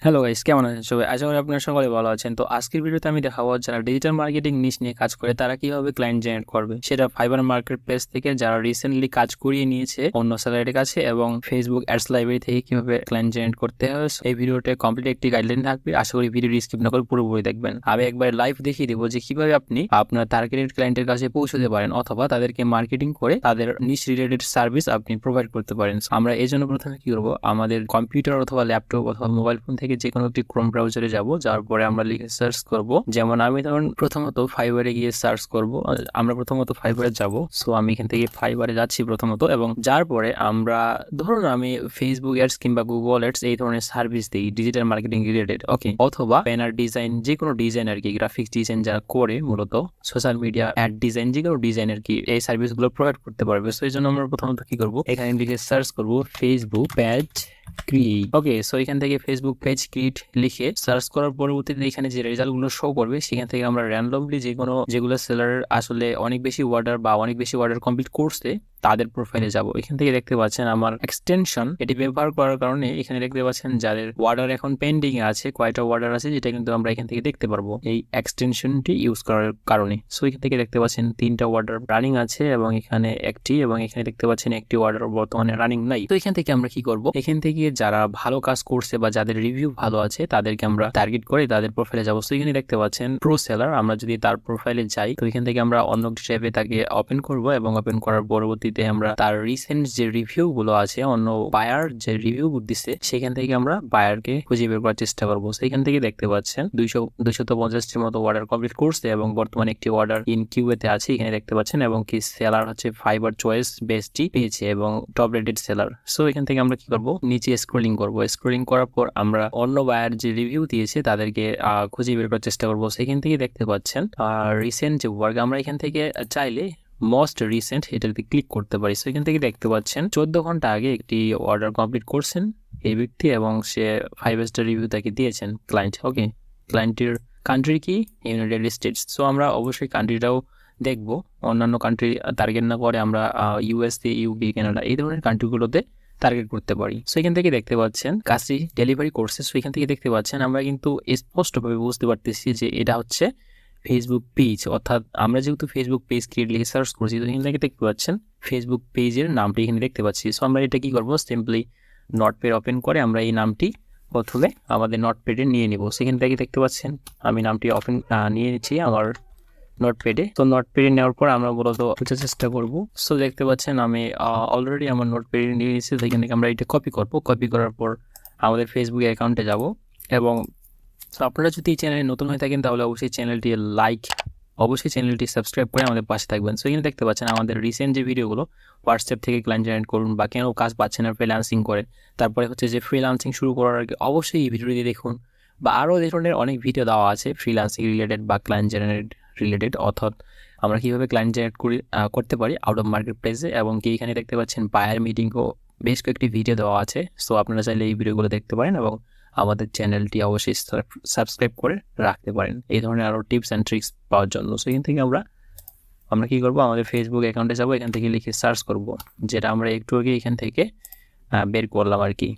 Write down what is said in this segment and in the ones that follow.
Hello guys, কেমন আছেন সবাই? আশা করি আপনারা সকলে ভালো আছেন। তো আজকের ভিডিওতে আমি দেখাবো যারা ডিজিটাল মার্কেটিং নিশ নিয়ে কাজ করে তারা কিভাবে ক্লায়েন্ট জেনারেট করবে, সেটা ফাইবার মার্কেট প্লেস থেকে যারা রিসেন্টলি কাজ করিয়ে নিয়েছে অন্য স্যালারির কাছে, এবং ফেসবুক অ্যাডস লাইব্রেরি থেকে কিভাবে ক্লায়েন্ট জেনারেট করতে হয়। এই ভিডিওতে কমপ্লিট একটি গাইডলাইন থাকবে। আশা করি ভিডিওটি স্কিপ না করে পুরোপুরি দেখবেন। আমি একবার লাইভ দেখিয়ে দেবো যে কিভাবে আপনি আপনার টার্গেটেড ক্লায়েন্টের কাছে পৌঁছতে পারেন, অথবা তাদেরকে মার্কেটিং করে তাদের নিশ রিলেটেড সার্ভিস আপনি প্রোভাইড করতে পারেন। আমরা এই জন্য প্রথমে কি করবো, আমাদের কম্পিউটার অথবা ল্যাপটপ অথবা মোবাইল ফোন থেকে যে কোনো একটি ক্রোম ব্রাউজারে যাব, যাওয়ার পরে আমরা লিখে সার্চ করব। যেমন আমি ধরুন প্রথমত ফাইবারে গিয়ে সার্চ করব। আমরা প্রথমত ফাইবারে যাব। সো আমি এখান থেকে ফাইবারে যাচ্ছি প্রথমত, এবং যার পরে আমরা ধরুন আমি ফেসবুক অ্যাডস কিংবা গুগল অ্যাডস এই ধরনের সার্ভিস দিই ডিজিটাল মার্কেটিং রিলেটেড, ওকে, অথবা ব্যানার ডিজাইন, যে কোনো ডিজাইন আর কি, গ্রাফিক্স ডিজাইন যারা করে মূলত সোশ্যাল মিডিয়া অ্যাড ডিজাইন, যে কোনো ডিজাইন আর কি, এই সার্ভিসগুলো প্রোভাইড করতে পারবে। সো এই জন্য আমরা প্রথমত কি করব, এখানে লিখে সার্চ করব ফেসবুক পেজ ক্রিয়েট। ওকে, সো এখান থেকে ফেসবুক পেজ ক্রিয়েট লিখে সার্চ করার পরবর্তীতে এখানে যে রেজাল্টগুলো শো করবে সেখান থেকে আমরা র্যান্ডমলি যেগুলো সেলার আসলে অনেক বেশি অর্ডার কমপ্লিট করছে তাদের প্রোফাইলে যাব। এখান থেকে দেখতে পাচ্ছেন আমার এক্সটেনশন এটি ব্যবহার করার কারণে এখানে দেখতে পাচ্ছেন যাদের অর্ডার এখন পেন্ডিং এ আছে, কয়টা অর্ডার আছে, যেটা কিন্তু আমরা এখান থেকে দেখতে পারবো এই এক্সটেনশনটি ইউজ করার কারণে। সো এখান থেকে দেখতে পাচ্ছেন 3টা অর্ডার রানিং আছে, এবং এখানে একটি, এবং এখানে দেখতে পাচ্ছেন একটি অর্ডার বর্তমানে রানিং নাই। তো এখান থেকে আমরা কি করব, এখান থেকে যারা ভালো কাজ করছে বা যাদের রিভিউ ভালো আছে তাদেরকে আমরা টার্গেট করে তাদের প্রোফাইলে যাবো। সো এখানে দেখতে পাচ্ছেন প্রো সেলার, আমরা যদি তার প্রোফাইলে যাই তো এখান থেকে আমরা অন্য ট্যাবে তাকে ওপেন করব, এবং ওপেন করার পরবর্তীতে আমরা তার রিসেন্ট যে রিভিউ গুলো আছে, অন্য বায়ার যে রিভিউ দিচ্ছে, সেখান থেকে আমরা বায়ারকে খুঁজে বের করার চেষ্টা করবো। সেখান থেকে দেখতে পাচ্ছেন 250টির মতো অর্ডার কমপ্লিট করছে, এবং বর্তমানে একটি অর্ডার ইন কিউতে আছে এখানে দেখতে পাচ্ছেন, এবং কি সেলার হচ্ছে ফাইবার চয়েস বেস্টটি পেয়েছে এবং টপ রেটেড সেলার। সো এখান থেকে আমরা কি করব, নিচে স্ক্রলিং করব। স্ক্রলিং করার পর আমরা অন্য বায়ার যে রিভিউ দিয়েছে তাদেরকে খুঁজে বের করার চেষ্টা করব। সেখান থেকে দেখতে পাচ্ছেন রিসেন্ট যে ওয়ার্ক, আমরা এখান থেকে চাইলে মোস্ট রিসেন্ট এটাতে ক্লিক করতে পারি। সো এখান থেকে দেখতে পাচ্ছেন 14 ঘন্টা আগে একটি অর্ডার কমপ্লিট করছেন এই ব্যক্তি, এবং সে 5 স্টার রিভিউ তাকে দিয়েছেন ক্লায়েন্ট। ওকে, ক্লায়েন্টের কান্ট্রি কি, ইউনাইটেড স্টেটস। সো আমরা অবশ্যই কান্ট্রিটাও দেখবো, অন্যান্য কান্ট্রি টার্গেট না করে আমরা ইউএসএ, ইউকে, কানাডা এই ধরনের কান্ট্রিগুলোতে টার্গেট করতে পারি। সো এখান থেকে দেখতে পাচ্ছেন কাজটি ডেলিভারি করছে। সো এখান থেকে দেখতে পাচ্ছেন আমরা কিন্তু স্পষ্টভাবে বুঝতে পারতেছি যে এটা হচ্ছে ফেসবুক পেজ, অর্থাৎ আমরা যেহেতু ফেসবুক পেজ ক্রিয়েট লিখে সার্চ করছি, তো এখান থেকে দেখতে পাচ্ছেন ফেসবুক পেজের নামটি এখানে দেখতে পাচ্ছি। সো আমরা এটা কি করবো, সিম্পলি নোটপ্যাড ওপেন করে আমরা এই নামটি প্রথমে আমাদের নোটপ্যাডে নিয়ে নিব। সেখান থেকে দেখতে পাচ্ছেন আমি নামটি ওপেন নিয়ে নিচ্ছি আমার নোটপ্যাডে। তো নোটপ্যাডে নেওয়ার পর আমরা মূলত বোঝার চেষ্টা করব। সো দেখতে পাচ্ছেন আমি অলরেডি আমার নোটপ্যাডে নিয়ে নিয়েছি। সেখান থেকে আমরা এটা কপি করব। কপি করার পর আমাদের ফেসবুক অ্যাকাউন্টে যাব, এবং আপনারা যদি এই চ্যানেলে নতুন হয়ে থাকেন তাহলে অবশ্যই চ্যানেলটি সাবস্ক্রাইব করে আমাদের পাশে থাকবেন। সো এখানে দেখতে পাচ্ছেন আমাদের রিসেন্ট যে ভিডিওগুলো, হোয়াটসঅ্যাপ থেকে ক্লায়েন্ট জেনারেট করুন বা কেন কাজ পাচ্ছেন না ফ্রিল্যান্সিং করে, তারপরে হচ্ছে যে ফ্রিল্যান্সিং শুরু করার আগে অবশ্যই এই ভিডিওটি দেখুন, বা আরও এই ধরনের অনেক ভিডিও দেওয়া আছে ফ্রিল্যান্সিং রিলেটেড বা ক্লায়েন্ট জেনারেট রিলেটেড, অর্থাৎ আমরা কীভাবে ক্লায়েন্ট জেনারেট করতে পারি আউট অফ মার্কেট প্লেসে। এবং কি এখানে দেখতে পাচ্ছেন বায়ার মিটিংও বেশ কয়েকটি ভিডিও দেওয়া আছে। সো আপনারা চাইলে এই ভিডিওগুলো দেখতে পারেন, এবং আমাদের চ্যানেলটি অবশ্যই সাবস্ক্রাইব করে রাখতে পারেন এই ধরনের আরও টিপস অ্যান্ড ট্রিক্স পাওয়ার জন্য। সো এখান থেকে আমরা কি করব, আমাদের ফেসবুক অ্যাকাউন্টে যাব, এখান থেকে লিখে সার্চ করব, যেটা আমরা একটু আগে এখান থেকে বের করলাম আর কি।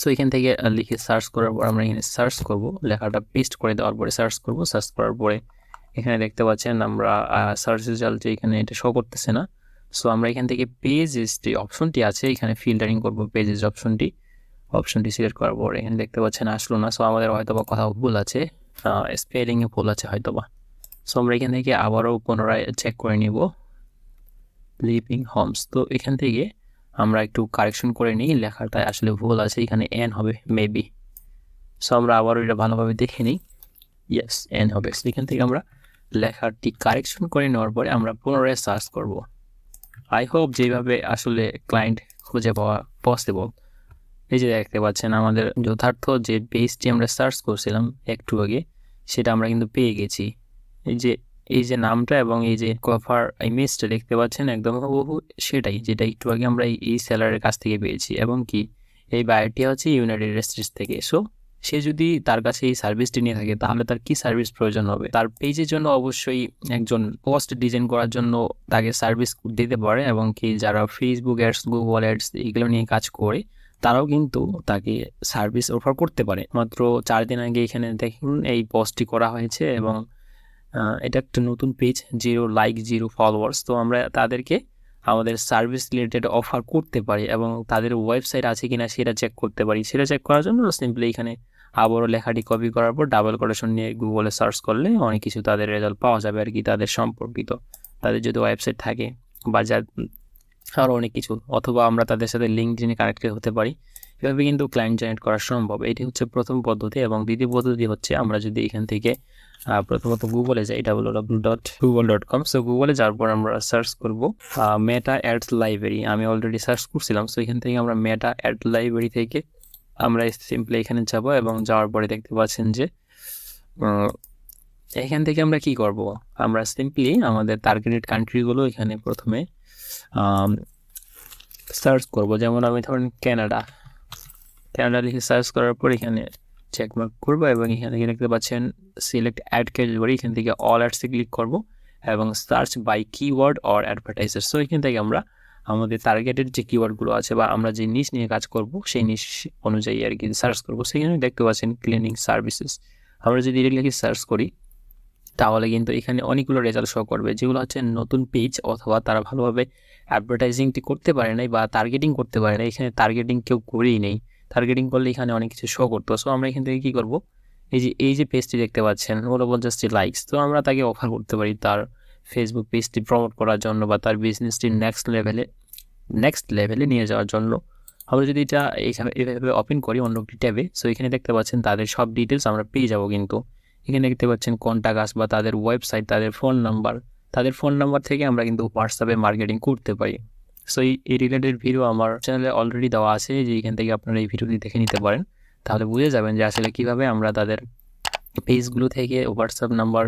সো এখান থেকে লিখে সার্চ করার পর আমরা এখানে সার্চ করব, লেখাটা পেস্ট করে দেওয়ার পরে সার্চ করব। সার্চ করার পরে এখানে দেখতে পাচ্ছেন আমরা সার্চ রেজাল্ট যে এখানে এটা শো করতেছে না। সো আমরা এখান থেকে পেজেস যে অপশনটি আছে এখানে ফিল্টারিং করব, পেজেস অপশনটি সিলেক্ট করার পর এখানে দেখতে পাচ্ছেন আসলো না। সো আমাদের হয়তোবা কোথাও ভুল আছে, স্পেলিংয়ে ভুল আছে হয়তোবা। সো আমরা এখান থেকে আবারও পুনরায় চেক করে নিব লিভিং হোমস। তো এখান থেকে আমরা একটু কারেকশন করে নিই, লেখাটা আসলে ভুল আছে, এখানে এন হবে মেবি। সো আমরা আবারও এটা ভালোভাবে দেখে নিই, ইয়েস এন হবে। সো এখান থেকে আমরা লেখাটি কারেকশন করে নেওয়ার পরে আমরা পুনরায় সার্চ করব। আই হোপ যেভাবে আসলে ক্লায়েন্ট খুঁজে পাওয়া পসিবল। এই যে দেখতে পাচ্ছেন আমাদের যথার্থ যে পেজটি আমরা সার্চ করছিলাম একটু আগে, সেটা আমরা কিন্তু পেয়ে গেছি। এই যে নামটা এবং এই যে কভার ইমেজটা দেখতে পাচ্ছেন একদম হুবহু সেটাই, যেটা একটু আগে আমরা এই সেলারের কাছ থেকে পেয়েছি, এবং কি এই বায়ারটি হচ্ছে ইউনাইটেড স্টেটস থেকে। সো সে যদি তার কাছে এই সার্ভিসটি নিয়ে থাকে তাহলে তার কি সার্ভিস প্রয়োজন হবে, তার পেজের জন্য অবশ্যই একজন পোস্ট ডিজাইন করার জন্য তাকে সার্ভিস দিতে পারে, এবং কি যারা ফেসবুক অ্যাডস, গুগল অ্যাডস এগুলো নিয়ে কাজ করে তারাও কিন্তু তাকে সার্ভিস অফার করতে পারে। মাত্র 4 দিন আগে এখানে দেখুন এই পোস্টটি করা হয়েছে এবং এটা একটা নতুন পেজ, 0 লাইক 0 ফলোয়ার্স। তো আমরা তাদেরকে আমাদের সার্ভিস রিলেটেড অফার করতে পারি এবং তাদের ওয়েবসাইট আছে কিনা সেটা চেক করতে পারি। সেটা চেক করার জন্য সিম্পলি এখানে আবারও লেখাটি কপি করার পর ডাবল কোটেশন নিয়ে গুগলে সার্চ করলে অনেক কিছু তাদের রেজাল্ট পাওয়া যাবে আর কি, তাদের সম্পর্কিত, তাদের যদি ওয়েবসাইট থাকে বা যা আরও অনেক কিছু, অথবা আমরা তাদের সাথে লিঙ্কডইনে কানেক্টেড হতে পারি। এভাবে কিন্তু ক্লায়েন্ট জেনারেট করা সম্ভব। এটি হচ্ছে প্রথম পদ্ধতি। এবং দ্বিতীয় পদ্ধতি হচ্ছে আমরা যদি এখান থেকে প্রথমত গুগলে যাই, www.google.com। সো গুগলে যাওয়ার পর আমরা সার্চ করব মেটা অ্যাডস লাইব্রেরি। আমি অলরেডি সার্চ করছিলাম। সো এখান থেকে আমরা মেটা অ্যাড লাইব্রেরি থেকে আমরা সিম্পলি এখানে যাব এবং যাওয়ার পরে দেখতে পাচ্ছেন যে এখান থেকে আমরা কি করব, আমরা সিম্পলি আমাদের টার্গেটেড কান্ট্রিগুলো এখানে প্রথমে সার্চ করব। যেমন আমি ধরুন কানাডা লিখে সার্চ করার পর এখানে চেকমার্ক করবো এবং এখান থেকে দেখতে পাচ্ছেন সিলেক্ট অ্যাড ক্যাটাগরি, এখান থেকে অল অ্যাডসে ক্লিক করব এবং search by keyword or advertiser. So এখান থেকে আমরা আমাদের টার্গেটেড যে কিওয়ার্ডগুলো আছে বা আমরা যে নিশ নিয়ে কাজ করব সেই নিশ অনুযায়ী আর কি সার্চ করব। সেখানে দেখতে পাচ্ছেন ক্লিনিং সার্ভিসেস। আমরা যদি এটা লিখে সার্চ করি তাহলে কিন্তু এখানে অনেকগুলো রেজাল্ট শো করবে, যেগুলো হচ্ছে নতুন পেজ অথবা তারা ভালোভাবে অ্যাডভার্টাইজিংটি করতে পারে নাই বা টার্গেটিং করতে পারে না। এখানে টার্গেটিং কেউ করেই নেই, টার্গেটিং করলে এখানে অনেক কিছু শো করতো। সো আমরা এখান থেকে কী করব, এই যে পেজটি দেখতে পাচ্ছেন 50টি লাইকস, তো আমরা তাকে অফার করতে পারি তার ফেসবুক পেজটি প্রমোট করার জন্য বা তার বিজনেসটি নেক্সট লেভেলে নিয়ে যাওয়ার জন্য। আমরা যদি এটা এভাবে ওপেন করি অন্য একটি ট্যাবে, সো এখানে দেখতে পাচ্ছেন তাদের সব ডিটেলস আমরা পেয়ে যাবো। কিন্তু এখানে দেখতে পাচ্ছেন কন্টাক্ট আস বা তাদের ওয়েবসাইট, তাদের ফোন নাম্বার থেকে আমরা কিন্তু হোয়াটসঅ্যাপে মার্কেটিং করতে পারি। সো এই রিলেটেড ভিডিও আমার চ্যানেলে অলরেডি দেওয়া আছে, যে এখান থেকে আপনারা এই ভিডিওটি দেখে নিতে পারেন। তাহলে বুঝে যাবেন যে আসলে কীভাবে আমরা তাদের পেজগুলো থেকে হোয়াটসঅ্যাপ নাম্বার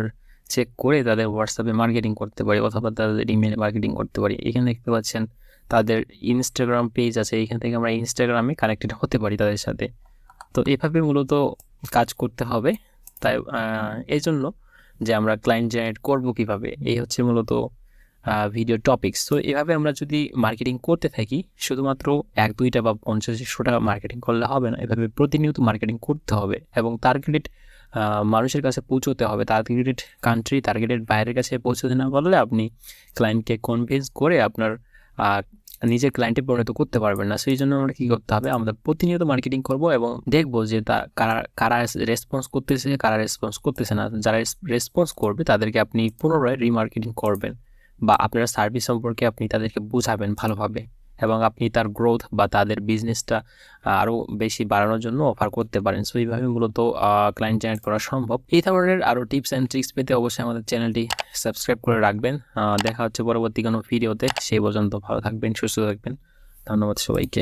চেক করে তাদের হোয়াটসঅ্যাপে মার্কেটিং করতে পারি অথবা তাদের ইমেলে মার্কেটিং করতে পারি। এখানে দেখতে পাচ্ছেন তাদের ইনস্টাগ্রাম পেজ আছে, এখান থেকে আমরা ইনস্টাগ্রামে কানেক্টেড হতে পারি তাদের সাথে। তো এভাবে মূলত কাজ করতে হবে। তাই এই জন্য যে আমরা ক্লায়েন্ট জেনারেট করবো কীভাবে, এই হচ্ছে মূলত ভিডিও টপিকস। তো এভাবে আমরা যদি মার্কেটিং করতে থাকি, শুধুমাত্র 1-2টা বা 50-100টা মার্কেটিং করলে হবে না, এভাবে প্রতিনিয়ত মার্কেটিং করতে হবে এবং টার্গেটেড মানুষের কাছে পৌঁছতে হবে। টার্গেটেড কান্ট্রি, টার্গেটেড বাইরের কাছে পৌঁছতে না পারলে আপনি ক্লায়েন্টকে কনভিন্স করে আপনার নিজের ক্লায়েন্টে পরিণত করতে পারবেন না। সেই জন্য আমরা কী করতে হবে, আমরা প্রতিনিয়ত মার্কেটিং করব এবং দেখবো যে কারা রেসপন্স করতেছে, কারা রেসপন্স করতেছে না। যারা রেসপন্স করবে তাদেরকে আপনি পুনরায় রিমার্কেটিং করবেন বা আপনার সার্ভিস সম্পর্কে আপনি তাদেরকে বোঝাবেন ভালোভাবে এবং আপনি তার গ্রোথ বা তাদের বিজনেসটা আরও বেশি বাড়ানোর জন্য অফার করতে পারেন। সো এইভাবে মূলত ক্লায়েন্ট জেনারেট করা সম্ভব। এই ধরনের আরও টিপস অ্যান্ড ট্রিক্স পেতে অবশ্যই আমাদের চ্যানেলটি সাবস্ক্রাইব করে রাখবেন। দেখা হচ্ছে পরবর্তী কোনো ভিডিওতে। সেই পর্যন্ত ভালো থাকবেন, সুস্থ থাকবেন। ধন্যবাদ সবাইকে।